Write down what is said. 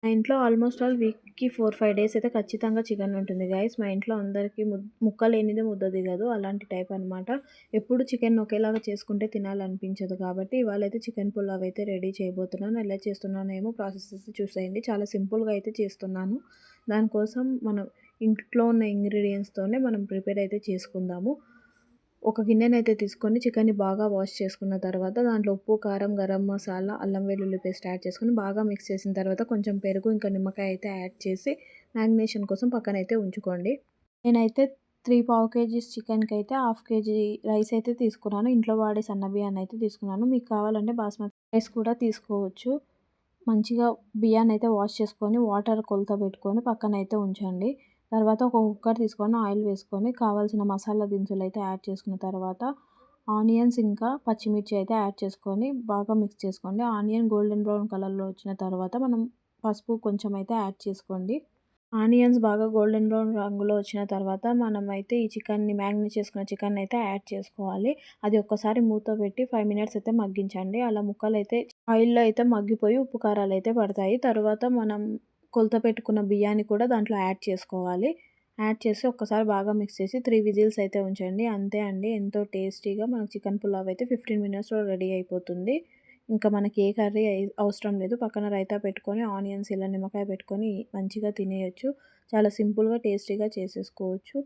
మా ఇంట్లో almost all వీక్‌కి 4, 5 డేస్ అయితే ఖచ్చితంగా చికెన్ ఉంటుంది గైస్. మా ఇంట్లో అందరికీ ముక్క లేనిదే ముద్ద దిగదు. అలాంటి టైప్ అనమాట. ఎప్పుడు చికెన్ ఒకేలాగా చేసుకుంటే తినాలనిపించదు కాబట్టి ఇవాళైతే చికెన్ పులావ్ అయితే రెడీ చేయబోతున్నాను. ఎలా చేస్తున్నానేమో ప్రాసెస్ అయితే చూసేయండి. చాలా సింపుల్‌గా అయితే చేస్తున్నాను. దానికోసం మనం ఇంట్లో ఉన్న ఇంగ్రీడియెంట్స్‌తోనే మనం ప్రిపేర్ అయితే చేసుకుందాము. ఒక గిన్నెనైతే తీసుకొని చికెన్‌ని బాగా వాష్ చేసుకున్న తర్వాత దాంట్లో ఉప్పు, కారం, గరం మసాలా, అల్లం వెల్లుల్లి పేస్ట్ యాడ్ చేసుకొని బాగా మిక్స్ చేసిన తర్వాత కొంచెం పెరుగు, ఇంకా నిమ్మకాయ అయితే యాడ్ చేసి మ్యారినేషన్ కోసం పక్కనైతే ఉంచుకోండి. నేనైతే 3 పావు కేజీస్ చికెన్‌కైతే హాఫ్ కేజీ రైస్ అయితే తీసుకున్నాను. ఇంట్లో వాడే సన్న బియ్యాన్నయితే తీసుకున్నాను. మీకు కావాలంటే బాస్మతి రైస్ కూడా తీసుకోవచ్చు. మంచిగా బియ్యాన్నయితే వాష్ చేసుకొని వాటర్ కొలత పెట్టుకొని పక్కనైతే ఉంచండి. తర్వాత ఒక కుక్కర్ తీసుకొని ఆయిల్ వేసుకొని కావాల్సిన మసాలా దినుసులైతే యాడ్ చేసుకున్న తర్వాత ఆనియన్స్ ఇంకా పచ్చిమిర్చి అయితే యాడ్ చేసుకొని బాగా మిక్స్ చేసుకోండి. ఆనియన్ గోల్డెన్ బ్రౌన్ కలర్‌లో వచ్చిన తర్వాత మనం పసుపు కొంచెం అయితే యాడ్ చేసుకోండి. ఆనియన్స్ బాగా గోల్డెన్ బ్రౌన్ రంగులో వచ్చిన తర్వాత మనమైతే ఈ చికెన్‌ని మ్యారినేట్ చేసుకున్న చికెన్‌నైతే యాడ్ చేసుకోవాలి. అది ఒక్కసారి మూత పెట్టి 5 మినిట్స్ అయితే మగ్గించండి. అలా ముక్కలైతే ఆయిల్‌లో అయితే మగ్గిపోయి ఉప్పు కారాలైతే పడతాయి. తర్వాత మనం కొలత పెట్టుకున్న బియ్యాన్ని కూడా దాంట్లో యాడ్ చేసుకోవాలి. యాడ్ చేసి ఒక్కసారి బాగా మిక్స్ చేసి 3 విజిల్స్ అయితే ఉంచండి. అంతే అండి. ఎంతో టేస్టీగా మనకు చికెన్ పులావ్ అయితే 15 మినిట్స్‌లో రెడీ అయిపోతుంది. ఇంకా మనకి ఏ కర్రీ అవసరం లేదు. పక్కన రైతా పెట్టుకొని ఆనియన్స్ ఇలా నిమ్మకాయ పెట్టుకొని మంచిగా తినేయొచ్చు. చాలా సింపుల్‌గా, టేస్టీగా చేసేసుకోవచ్చు.